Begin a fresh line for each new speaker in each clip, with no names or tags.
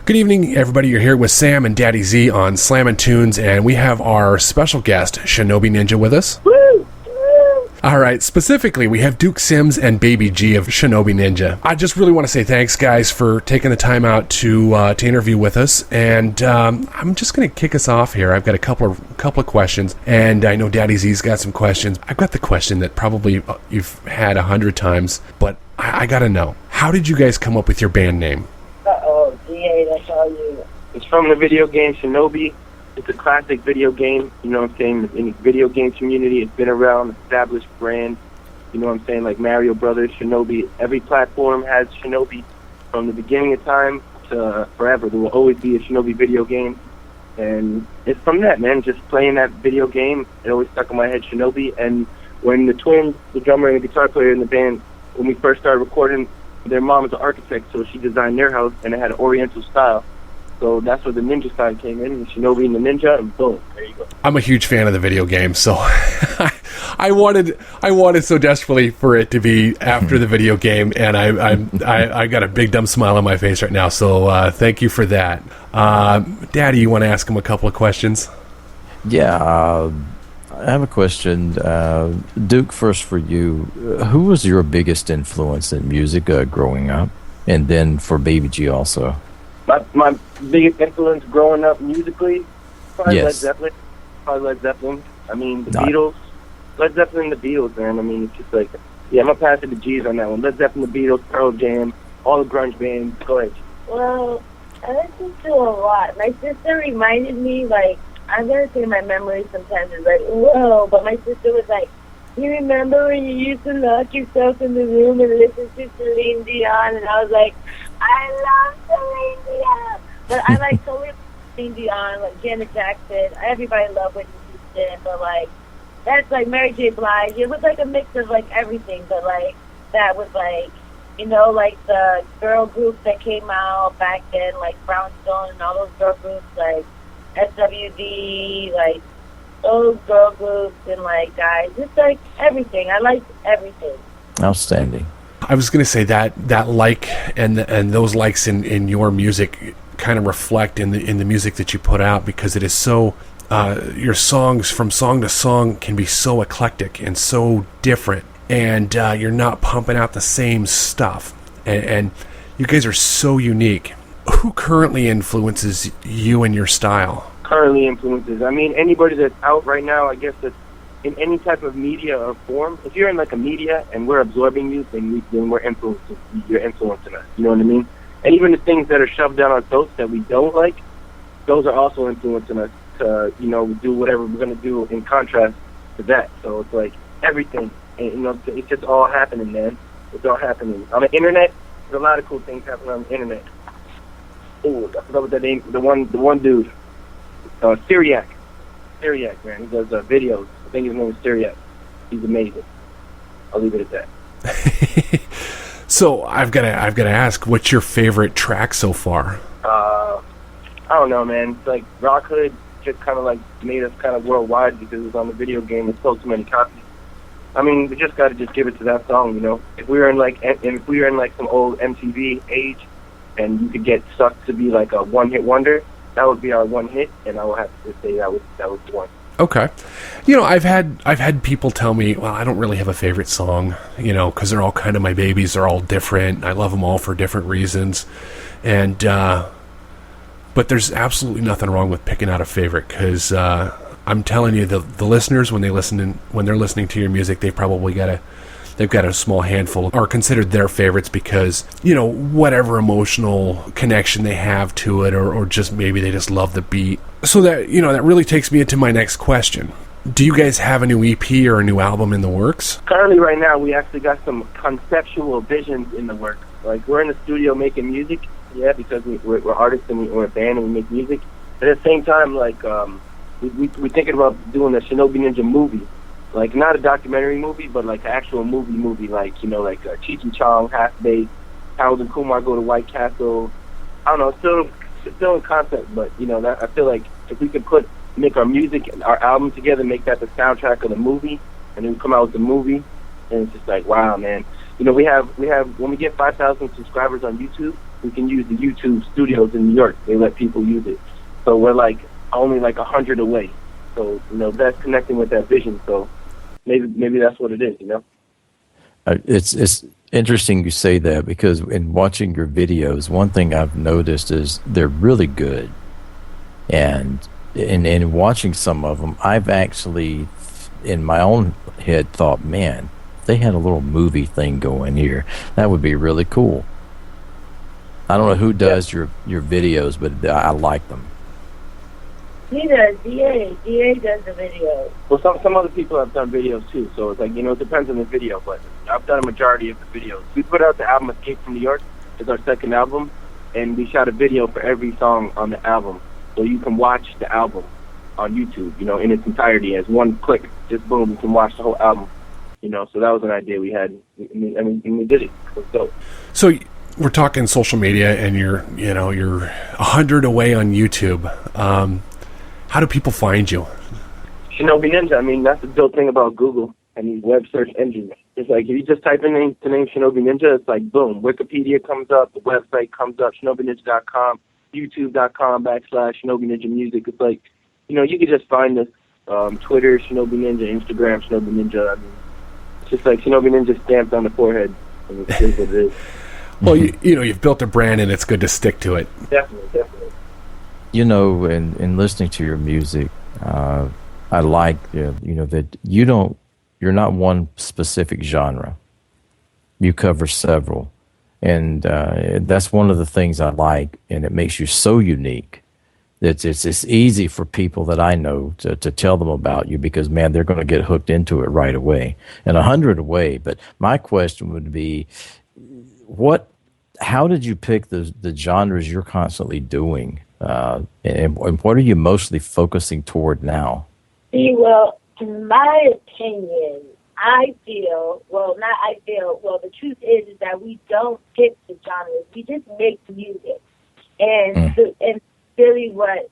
Good evening, everybody. You're here with Sam and DaddyZ on Slam and Tunes, and we have our special guest, Shinobi Ninja, with us.
Woo!
All right, specifically, we have Duke Sims and Baby G of Shinobi Ninja. I just really want to say thanks, guys, for taking the time out to interview with us, and I'm just going to kick us off here. I've got a couple of questions, and I know DaddyZ's got some questions. I've got the question that probably you've had 100 times, but I got to know. How did you guys come up with your band name?
That's all you. It's from the video game Shinobi. It's a classic video game, you know what I'm saying? In the video game community, it's been around, established brand, you know what I'm saying, like Mario Brothers, Shinobi. Every platform has Shinobi from the beginning of time to forever. There will always be a Shinobi video game. And it's from that, man, just playing that video game. It always stuck in my head, Shinobi. And when the twins, the drummer and the guitar player in the band, when we first started recording, their mom was an architect, so she designed their house, and it had an Oriental style. So that's where the ninja side came in, the Shinobi and the ninja, and boom, there you go.
I'm a huge fan of the video game, so I wanted so desperately for it to be after the video game, and I got a big dumb smile on my face right now. So thank you for that. Daddy, you want to ask him a couple of questions?
Yeah. I have a question. Duke, first for you. Who was your biggest influence in music growing up? And then for Baby G also.
My biggest influence growing up musically, probably
Yes.
Led Zeppelin. I mean, the Beatles. Led Zeppelin and the Beatles, man. I mean, it's just like, yeah, I'm going to pass it to G's on that one. Led Zeppelin, the Beatles, Pearl Jam, all the grunge bands. Go ahead.
Well, I listen to a lot. My sister reminded me, like, I'm going to say my memory sometimes is like, whoa, but my sister was like, you remember when you used to lock yourself in the room and listen to Celine Dion? And I was like, I love Celine Dion. But I like totally Celine Dion, like Janet Jackson. Everybody loved Whitney Houston, but like, that's like Mary J. Blige. It was like a mix of like everything, but like, that was like, you know, like the girl groups that came out back then, like Brownstone and all those girl groups, like, SWD, like those girl groups and like guys, just like everything. I like everything.
Outstanding.
I was going to say that like and those likes in your music kind of reflect in the music that you put out, because it is so your songs from song to song can be so eclectic and so different, and you're not pumping out the same stuff, and you guys are so unique. Who currently influences you and your style?
Currently influences. I mean, anybody that's out right now, I guess, that's in any type of media or form. If you're in like a media and we're absorbing you, then we're influencing. You're influencing us. You know what I mean? And even the things that are shoved down our throats that we don't like, those are also influencing us to, you know, do whatever we're going to do in contrast to that. So it's like everything. And, you know, it's just all happening, man. It's all happening. On the internet, there's a lot of cool things happening on the internet. Oh, I forgot what that name. The one dude, Syriac, man. He does videos. I think his name is Syriac. He's amazing. I'll leave it at that.
So I've got to ask, what's your favorite track so far?
I don't know, man. It's like Rock Hood just kind of like made us kind of worldwide because it was on the video game. It sold too many copies. I mean, we just got to just give it to that song, you know. If we were in like some old MTV age, and you could get sucked to be like a one-hit wonder, that would be our one hit, and I will have to say that was the one.
Okay. You know, I've had people tell me, well, I don't really have a favorite song, you know, because they're all kind of my babies. They're all different. I love them all for different reasons. And, but there's absolutely nothing wrong with picking out a favorite, because I'm telling you, the listeners, when they're listening to your music, they've got a small handful are considered their favorites because, you know, whatever emotional connection they have to it, or just maybe they just love the beat. So that, you know, that really takes me into my next question. Do you guys have a new EP or a new album in the works?
Currently, right now, we actually got some conceptual visions in the works. Like, we're in the studio making music, yeah, because we're artists and we're a band and we make music. But at the same time, like, we're thinking about doing a Shinobi Ninja movie. Like, not a documentary movie, but like an actual movie, like, you know, like Cheech and Chong, Half-Baked, Harold and Kumar Go to White Castle. I don't know, still in concept, but, you know, that I feel like if we could make our music and our album together, make that the soundtrack of the movie, and then we come out with the movie, and it's just like, wow, man. You know, we have when we get 5,000 subscribers on YouTube, we can use the YouTube studios in New York. They let people use it. So we're like only like 100 away. So, that's connecting with that vision. So maybe that's what it is,
It's interesting you say that, because in watching your videos, one thing I've noticed is they're really good. And in watching some of them, I've actually, in my own head, thought, man, if they had a little movie thing going here, that would be really cool. I don't know who does your videos, but I like them.
He does. DA does the videos.
Well, some other people have done videos too, so it's like, it depends on the video, but I've done a majority of the videos. We put out the album Escape from New York. It's our second album, and we shot a video for every song on the album, so you can watch the album on YouTube, in its entirety. As one click, just boom, you can watch the whole album, so that was an idea we had, and we did it. It was dope.
So we're talking social media, and you're 100 away on YouTube. How do people find you?
Shinobi Ninja. That's the dope thing about Google and these web search engines. It's like, if you just type in the name Shinobi Ninja, it's like, boom, Wikipedia comes up, the website comes up, ShinobiNinja.com, YouTube.com/Shinobi Ninja Music. It's like, you could just find us. Twitter, Shinobi Ninja, Instagram, Shinobi Ninja. It's just like Shinobi Ninja stamped on the forehead. And it's just what it is.
Well, you've built a brand, and it's good to stick to it.
Definitely.
In listening to your music, I like that you're not one specific genre. You cover several, and that's one of the things I like, and it makes you so unique. It's easy for people that I know to tell them about you, because, man, they're going to get hooked into it right away, and 100 away. But my question would be, how did you pick the genres you're constantly doing? And what are you mostly focusing toward now?
See, well, in my opinion, the truth is that we don't pick the genres. We just make music. And and really what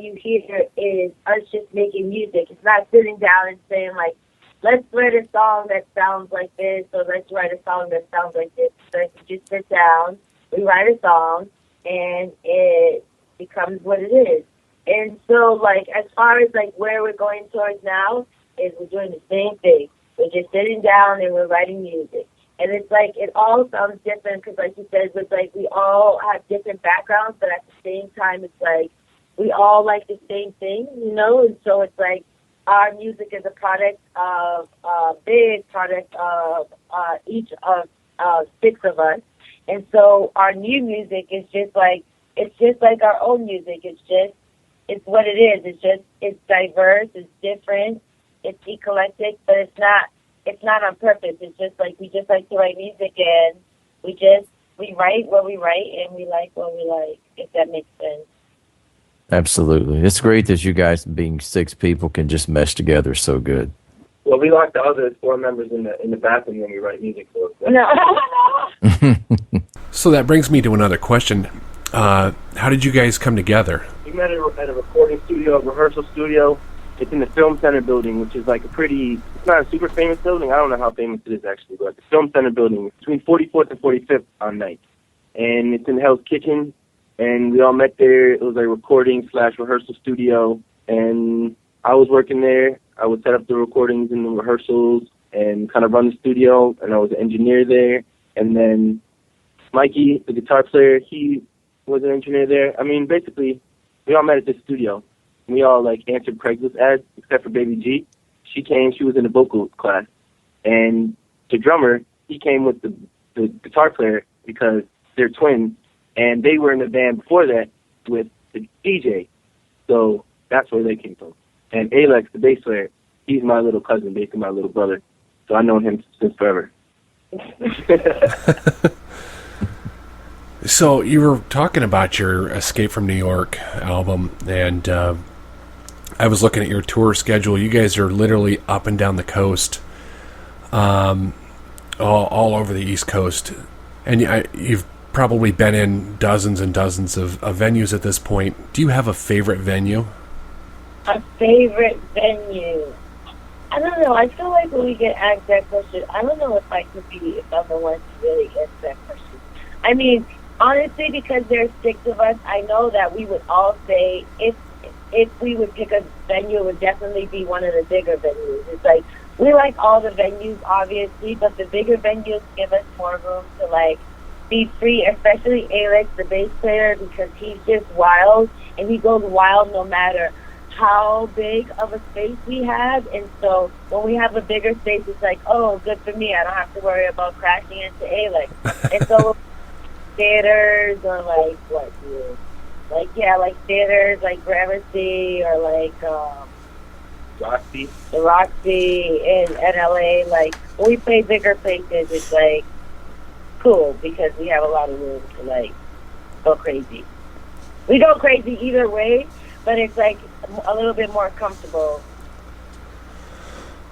you hear is us just making music. It's not sitting down and saying, like, let's write a song that sounds like this, or let's write a song that sounds like this. So we just sit down, we write a song, and it becomes what it is. And so, like, as far as, like, where we're going towards now, is we're doing the same thing. We're just sitting down and we're writing music. And it's like, it all sounds different, because, like you said, it's like we all have different backgrounds, but at the same time, it's like we all like the same thing, And so it's like our music is a product of, a big product of each of 6 of us. And so our new music is just like, it's just like our own music. It's what it is. It's diverse, it's different, it's eclectic, but it's not on purpose. It's just like, we just like to write music, and we write what we write, and we like what we like, if that makes sense.
Absolutely. It's great that you guys, being 6 people, can just mesh together so good.
Well, we lock the other 4 members in the bathroom when we write music. So
No.
So that brings me to another question. How did you guys come together?
We met at a recording studio, a rehearsal studio. It's in the Film Center building, which is like it's not a super famous building. I don't know how famous it is, actually, but the Film Center building is between 44th and 45th on night. And it's in Hell's Kitchen, and we all met there. It was a recording/rehearsal studio, and I was working there. I would set up the recordings and the rehearsals and kind of run the studio, and I was an engineer there. And then Mikey, the guitar player, he was an engineer there. Basically, we all met at this studio. We all, like, answered Craigslist ads, except for Baby G. She came, she was in the vocal class. And the drummer, he came with the guitar player because they're twins, and they were in the band before that with the DJ. So that's where they came from. And Alex, the bass player, he's my little cousin, basically my little brother. So I've known him since forever.
So you were talking about your Escape from New York album, and I was looking at your tour schedule. You guys are literally up and down the coast, all over the East Coast. And you've probably been in dozens and dozens of venues at this point. Do you have a favorite venue?
A favorite venue? I don't know. I feel like when we get asked that question, I don't know if I'm the one to really answer that question. Honestly, because there's 6 of us, I know that we would all say if we would pick a venue, it would definitely be one of the bigger venues. It's like we like all the venues, obviously, but the bigger venues give us more room to like be free, especially Alex, the bass player, because he's just wild and he goes wild no matter how big of a space we have. And so when we have a bigger space, it's like, oh, good for me. I don't have to worry about crashing into Alex. And so theaters or like what, dude? Like theaters like Gramercy or like
Roxy.
the Roxy in LA. Like when we play bigger places, it's like cool because we have a lot of room to like go crazy. We go crazy either way, but it's like a little bit more comfortable.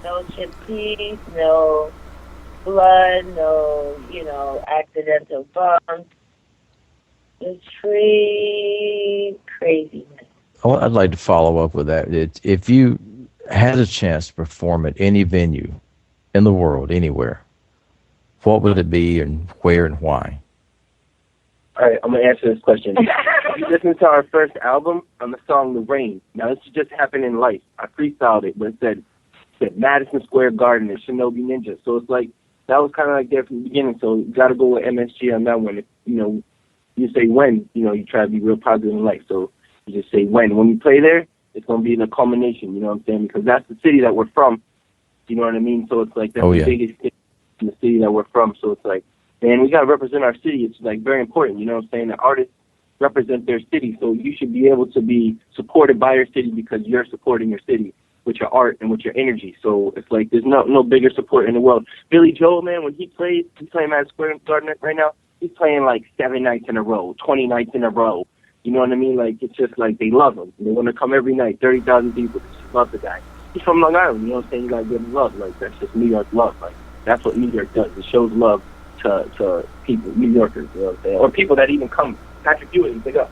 No chip piece, no blood, no, accidental bumps. It's free craziness.
Oh, I'd like to follow up with that. If you had a chance to perform at any venue in the world, anywhere, what would it be and where and why?
All right, I'm going to answer this question. If you listen to our first album on the song The Rain, now this just happened in life. I freestyled it, but it said Madison Square Garden and Shinobi Ninja. So it's like, that was kind of like there from the beginning. So you got to go with MSG on that one. You say when, you try to be real positive in life. So you just say when. When we play there, it's going to be in a culmination, you know what I'm saying? Because that's the city that we're from. You know what I mean? So it's like, that's the biggest thing in the city that we're from. So it's like, man, we got to represent our city. It's like very important, you know what I'm saying? The artists represent their city. So you should be able to be supported by your city because you're supporting your city with your art and with your energy. So it's like, there's no bigger support in the world. Billy Joel, man, when he's playing Madison Square Garden right now, he's playing like 7 nights in a row, 20 nights in a row. You know what I mean? Like, it's just like they love him. They want to come every night. 30,000 people just love the guy. He's from Long Island, you know what I'm saying? You got to give him love. Like, that's just New York love. Like, that's what New York does. It shows love to people, New Yorkers, you know what I'm saying? Or people that even come. Patrick Hewitt, you pick up.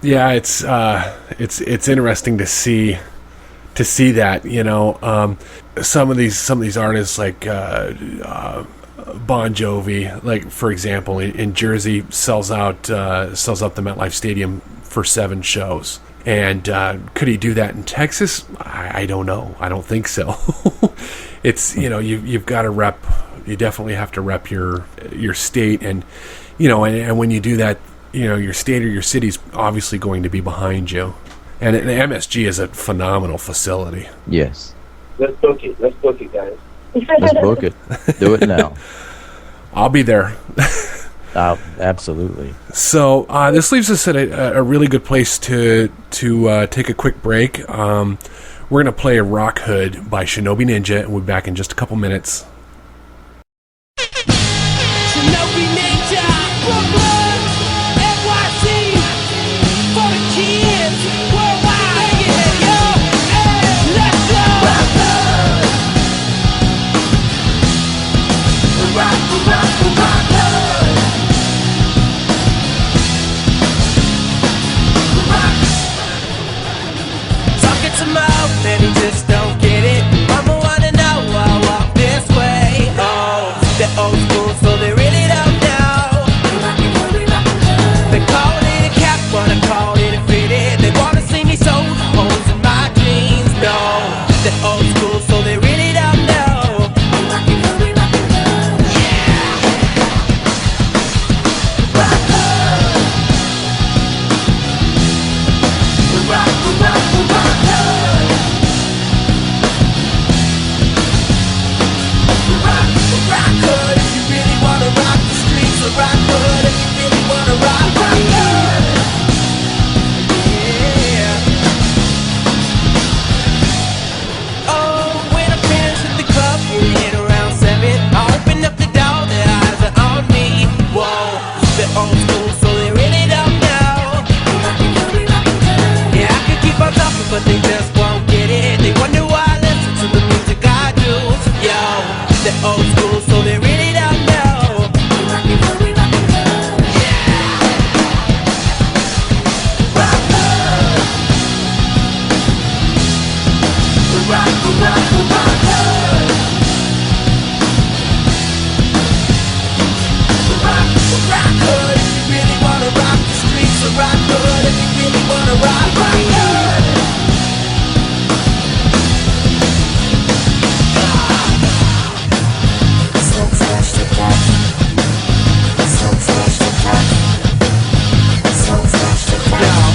Yeah, it's interesting to see that, some of these artists like Bon Jovi, like for example, in Jersey sells out the MetLife Stadium for 7 shows. And could he do that in Texas? I don't know. I don't think so. It's you've got to rep. You definitely have to rep your state, and and when you do that, your state or your city's obviously going to be behind you. And MSG is a phenomenal facility.
Yes.
Let's book it, guys.
Let's book it. Do it now.
I'll be there.
Absolutely.
So this leaves us at a really good place to take a quick break. We're going to play Rock Hood by Shinobi Ninja, and we'll be back in just a couple minutes.
Shinobi Ninja, Brooklyn, NYC, for the kids, worldwide, yeah, yo, hey, let's go! Rock. Talking to mouth and he just don't get it. Mama wanna know why I walk this way. wanna rock, rock good. So fresh to death. So fresh to death. So fresh to death.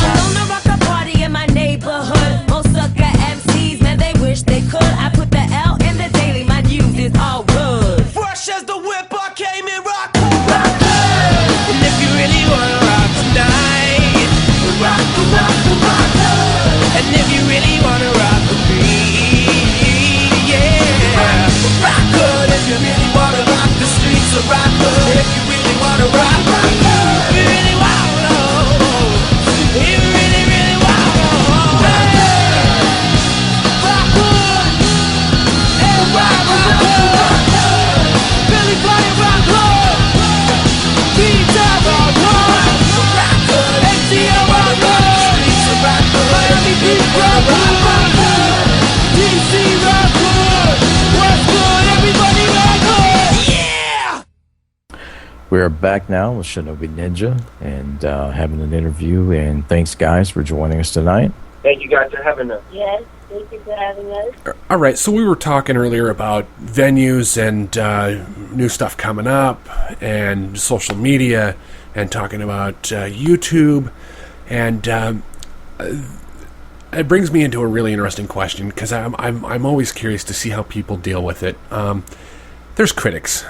I'm gonna rock a party in my neighborhood. Most sucker MCs, man, they wish they could. I put the L in the daily, my news is all good.
Fresh as the whip, I came in rock good. Rock good. And if you really wanna rock tonight, rock the rock the rock good. And if you really wanna rock with me, yeah, rock good. If you really wanna rock the streets, so rock good. If you really wanna rock, rock good. If you really wanna, if you really, really wanna, hey, rock good. Hey, rock, rock good. Billy Bobby rock good. T-Top rock good. Rock good. ATL rock good. Streets of rock good. Miami Beach rock good. DC rock good. What's good? Everybody rock good. Yeah!
We're back now with Shinobi Ninja and having an interview. And thanks, guys, for joining us tonight.
Thank you guys for having us.
Yes, thank you for having us.
All right, so we were talking earlier about venues and new stuff coming up and social media and talking about YouTube. And it brings me into a really interesting question because I'm always curious to see how people deal with it. There's critics.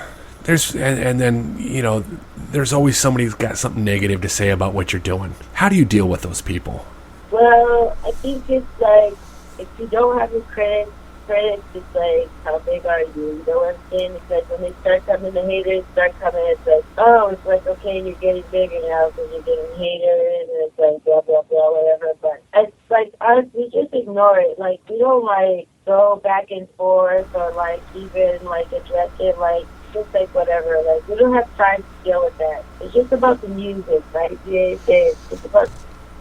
And then, you know, there's always somebody who's got something negative to say about what you're doing. How do you deal with those people?
Well, I think it's like, if you don't have a critics, it's like, how big are you? You know what I'm saying? Because when they start coming, the haters start coming, it's like, oh, it's like, okay, you're getting bigger now because you're getting haters, and it's like, blah, blah, blah, whatever. But it's like, honestly, just ignore it. Like, we don't, like, go back and forth or, like, even, like, address it, like, just like whatever. Like, we don't have time to deal with that. It's just about the music, right? It's about,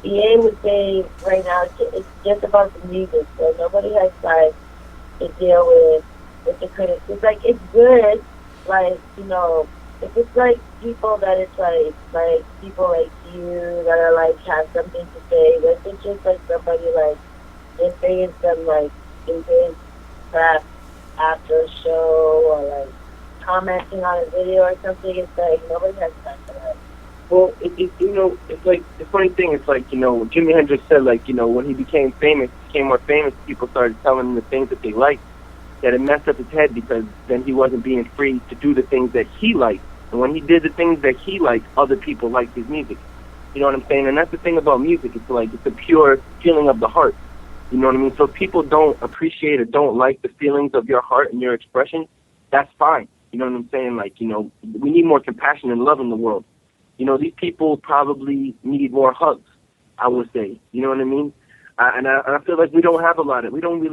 EA would say right now, it's just about the music. So nobody has time to deal with the critics. It's like, it's good, like, you know, if it's like people that it's like people like you that are like have something to say, but if it's just like somebody like just saying some like stupid crap after a show or like commenting on a video or something, it's like nobody has time for that.
Well, you know, it's like, the funny thing is like, you know, Jimi Hendrix said, like, you know, when he became more famous, people started telling him the things that they liked, that it messed up his head because then he wasn't being free to do the things that he liked. And when he did the things that he liked, other people liked his music. You know what I'm saying? And that's the thing about music. It's like, it's a pure feeling of the heart. You know what I mean? So if people don't appreciate or don't like the feelings of your heart and your expression, that's fine. You know what I'm saying? Like, you know, we need more compassion and love in the world. You know, these people probably need more hugs, I would say. You know what I mean? And I feel like we don't really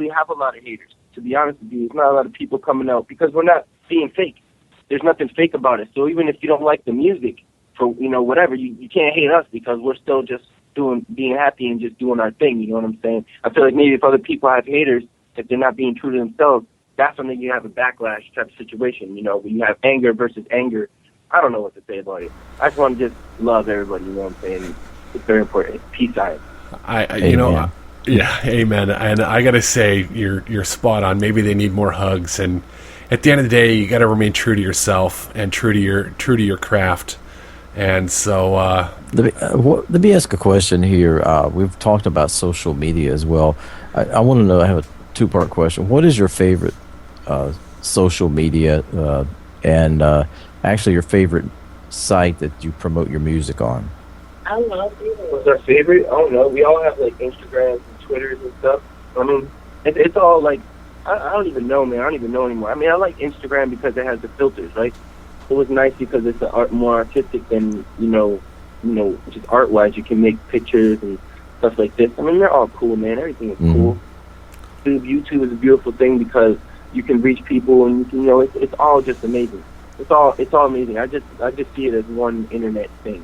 have a lot of haters, to be honest with you. There's not a lot of people coming out because we're not being fake. There's nothing fake about it. So even if you don't like the music, for, you know, whatever, you can't hate us because we're still just being happy and just doing our thing. You know what I'm saying? I feel like maybe if other people have haters, if they're not being true to themselves, that's when you have a backlash type of situation. You know, when you have anger versus anger. I don't know what to say about it. I just want to just love everybody, you know what I'm saying? It's very important. Peace out.
You know, yeah, amen. And I got to say, you're spot on. Maybe they need more hugs. And at the end of the day, you got to remain true to yourself and true to your craft. And so,
let me ask a question here. We've talked about social media as well. I want to know. I have a two-part question. What is your favorite social media and actually your favorite site that you promote your music on?
I don't know.
What's our favorite? I don't know. We all have like Instagrams and Twitters and stuff. I mean, it's all like, I don't even know, man. I don't even know anymore. I mean, I like Instagram because it has the filters, right? It was nice because it's more artistic than, you know, just art-wise. You can make pictures and stuff like this. I mean, they're all cool, man. Everything is cool. YouTube is a beautiful thing because you can reach people and, you know, it's all just amazing. It's all amazing. I just see it as one internet thing.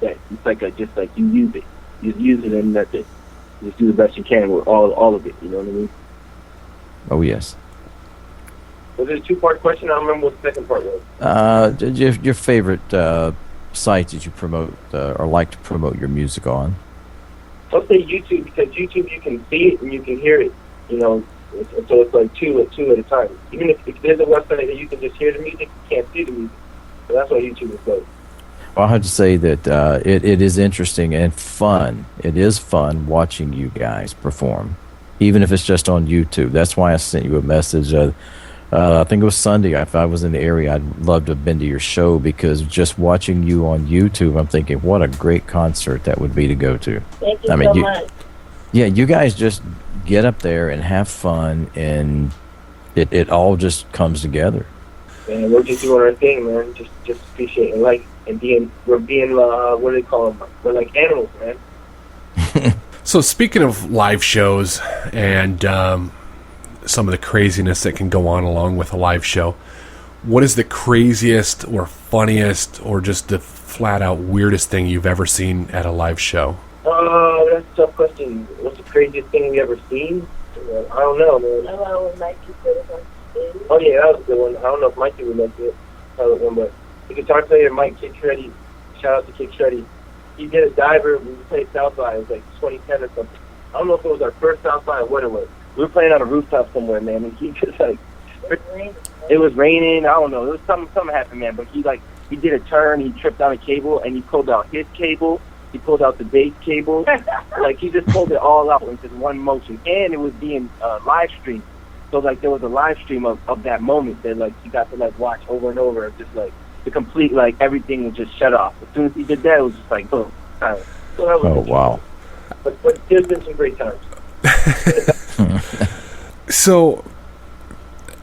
That it's like just like you use it. You just use it and that's it. You just do the best you can with all of it. You know what I mean?
Oh yes.
Was it a two-part question? I don't remember what the second part was.
Your favorite sites that you promote or like to promote your music on?
I'll say YouTube, because YouTube you can see it and you can hear it. You know, so it's like two at a time. Even if there's a website that you can just hear the music, you can't see the music. So that's why YouTube is good.
Well, I have to say that it is interesting and fun. It is fun watching you guys perform, even if it's just on YouTube. That's why I sent you a message. I think it was Sunday. If I was in the area, I'd love to have been to your show, because just watching you on YouTube, I'm thinking, what a great concert that would be to go to.
Thank you so much.
Yeah, you guys just get up there and have fun, and it all just comes together.
Man, we're just doing our thing, man. Just appreciating life and we're being what do they call them? We're like animals, man.
So speaking of live shows and some of the craziness that can go on along with a live show, what is the craziest or funniest or just the flat out weirdest thing you've ever seen at a live show?
That's a tough question. What's the craziest thing you ever seen? I don't know, man.
Hello, Mikey.
Oh yeah, that was a good one. I don't know if Mikey would like it, but the guitar player Mike Kick Shreddy, shout out to Kick Shreddy. He did a diver. We played South by. It was like 2010 or something. I don't know if it was our first South by or what it was. We were playing on a rooftop somewhere, man, and he just like, it was raining. I don't know. It was something happened, man. But he did a turn. He tripped on a cable, and he pulled out his cable. He pulled out the bass cable. Like, he just pulled it all out in just one motion. And it was being live streamed. So, like, there was a live stream of that moment that, like, you got to, like, watch over and over. Just, like, the complete, like, everything was just shut off. As soon as he did that, it was just like, boom. So that was
Wow.
But there's been some great times.
So,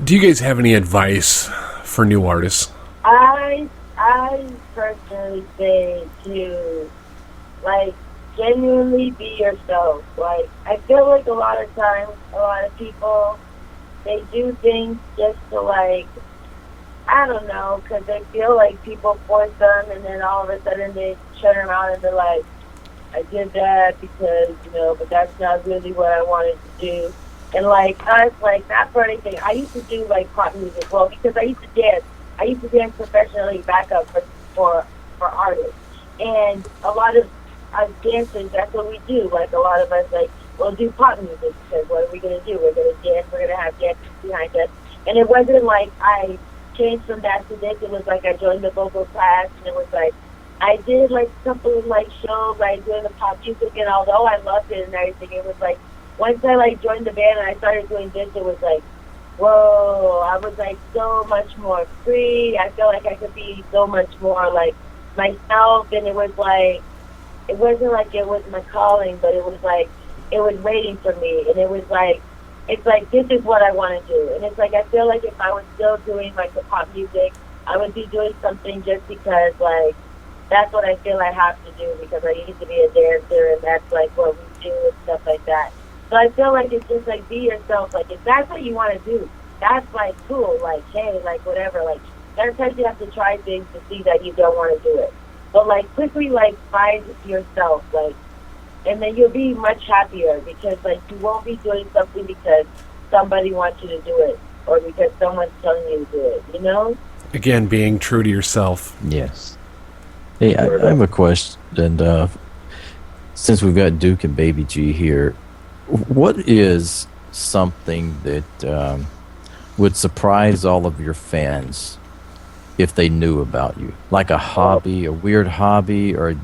do you guys have any advice for new artists?
I personally say to, like, genuinely be yourself. Like, I feel like a lot of times, a lot of people, they do things just to, like, I don't know, because they feel like people force them, and then all of a sudden they turn around and they're like, I did that because, but that's not really what I wanted to do. And, like, us, like, not for anything. I used to do, like, pop music, well, because I used to dance. I used to dance professionally backup for artists. And a lot of us dancers, that's what we do. Like, a lot of us, like, we'll do pop music, because what are we going to do? We're going to dance. We're going to have dancers behind us. And it wasn't like I changed from that to this. It was like I joined the vocal class, and it was like I did, like, a couple of, like, shows, like, doing the pop music, and although I loved it and everything, it was like, once I, like, joined the band and I started doing this, it was like, whoa, I was, like, so much more free. I felt like I could be so much more, like, myself, and it was like, it wasn't like it was my calling, but it was like, it was waiting for me, and it was like, it's like, this is what I want to do. And it's like, I feel like if I was still doing, like, the pop music, I would be doing something just because, like, that's what I feel I have to do, because I used to be a dancer, and that's, like, what we do and stuff like that. So I feel like it's just, like, be yourself. Like, if that's what you want to do, that's, like, cool. Like, hey, like, whatever. Like, sometimes you have to try things to see that you don't want to do it. But, like, quickly, like, find yourself, like, and then you'll be much happier, because, like, you won't be doing something because somebody wants you to do it or because someone's telling you to do it, you know?
Again, being true to yourself.
Yes. Hey, I have a question, and since we've got Duke and Baby G here, what is something that would surprise all of your fans if they knew about you? Like a hobby, a weird hobby, or,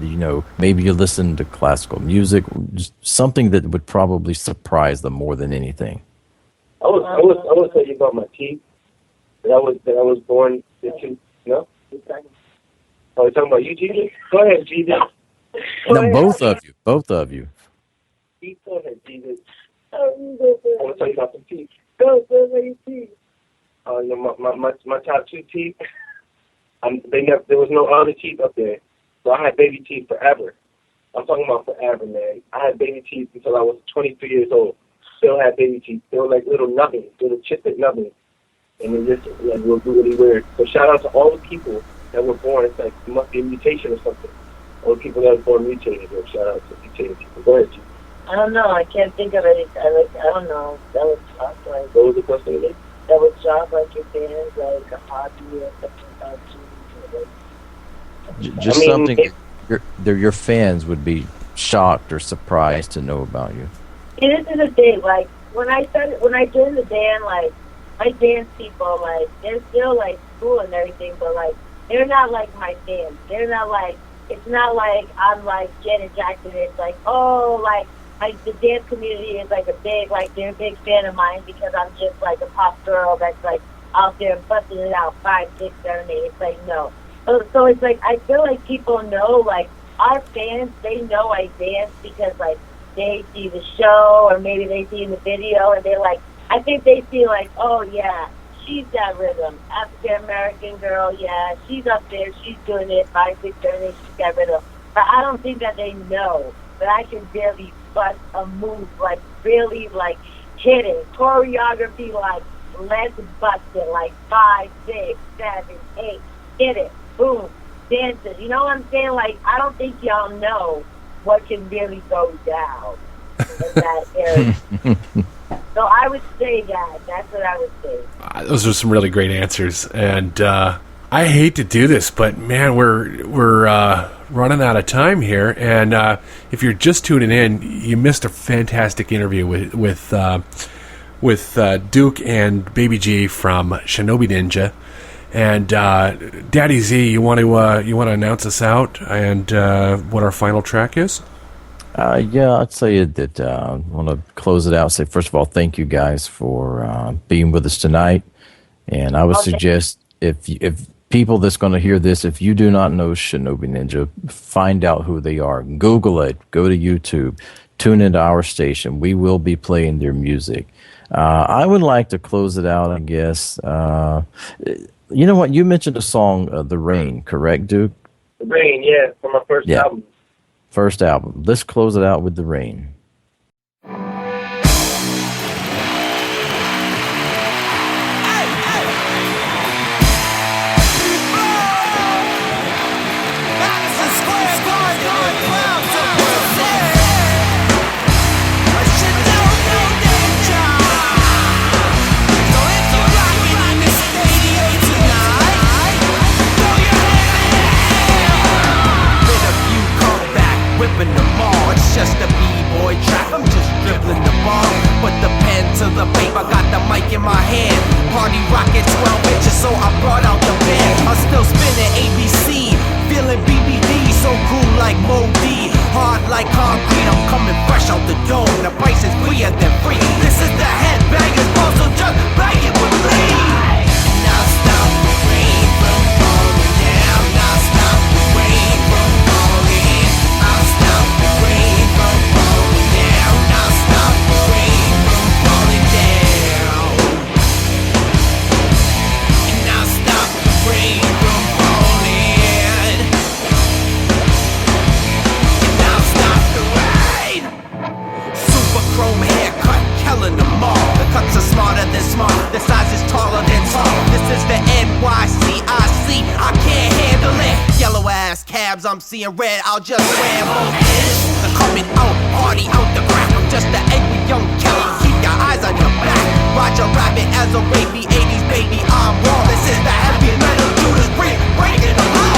maybe you listen to classical music, just something that would probably surprise them more than anything.
I was tell you about my teeth. That I was born into. No? Are we talking about you, Jesus? Go ahead, Jesus.
No, both of you.
Go ahead, Jesus. I want to tell you about some teeth. Go ahead, your teeth. My top two teeth. There was no other teeth up there, so I had baby teeth forever. I'm talking about forever, man. I had baby teeth until I was 23 years old. Still had baby teeth. They were like little nubbins, little chipped nubbins, and it just was really weird. So shout out to all the people that were born. It's like it must be a mutation or something. All the people that were born mutated. Shout out to mutated people. Go ahead, G.
I don't know. I can't think of any. I don't know. That was tough. Like,
what was the question again?
That was tough. Like your fans, like a hobby or something about you.
Just
I mean,
something your fans would be shocked or surprised to know about you.
And this is the thing, like, when I joined the band, like, my dance people, like, they're still, like, cool and everything, but, like, they're not like my fans. They're not like, it's not like I'm, like, Janet Jackson. It's like, oh, like the dance community is, like, they're a big fan of mine because I'm just, like, a pop girl that's, like, out there busting it out 5, 6, 7, 8. It's like, no. So it's like, I feel like people know, like, our fans, they know I dance because, like, they see the show or maybe they see in the video and they're like, I think they see like, oh yeah, she's got rhythm. African American girl, yeah, she's up there, she's doing it, 5, 6, 7, 8, she's got rhythm. But I don't think that they know that I can really bust a move, like really like hit it. Choreography, like let's bust it, like 5, 6, 7, 8, hit it, boom, dances. You know what I'm saying? Like, I don't think y'all know what can really go down in that area. So I would say that. That's what I would say.
Those are some really great answers, and I hate to do this, but man, we're running out of time here. And if you're just tuning in, you missed a fantastic interview with Duke and Baby G from Shinobi Ninja. And DaddyZ, you want to announce us out and what our final track is?
Yeah, I'd say that I want to close it out. Say first of all, thank you guys for being with us tonight. And I would suggest if people that's going to hear this, if you do not know Shinobi Ninja, find out who they are. Google it. Go to YouTube. Tune into our station. We will be playing their music. I would like to close it out, I guess. You know what? You mentioned a song, The Rain, correct, Duke?
The Rain, yeah, from my first album.
First album. Let's close it out with The Rain.
Whipping the ball, it's just a b-boy track. I'm just dribbling the ball. Put the pen to the paper, got the mic in my hand. Party rocking 12 inches, so I brought out the band. I'm still spinning ABC, feeling BBD, so cool like Mo D. Hard like concrete, I'm coming fresh out the dome. The price is freer than free. This is the headbangers ball, so just bang it with me. Now stop the rain from falling down. Now stop the rain from falling. I'll stop the rain from falling down. I'll stop the rain from falling down. And I'll stop the rain from falling. And I'll stop the rain. Super chrome haircut, killing them all. The cuts are smarter than smart. The size is taller than tall. This is the NYCIC. I can't handle it. Yellow ass cabs, I'm seeing red. I'll just ram on this. I'm coming out, party out the crack. I'm just an angry young Kelly. Keep your eyes on your back. Roger Rabbit as a baby, 80s baby. I'm raw. This is the heavy metal Judas breaking the law.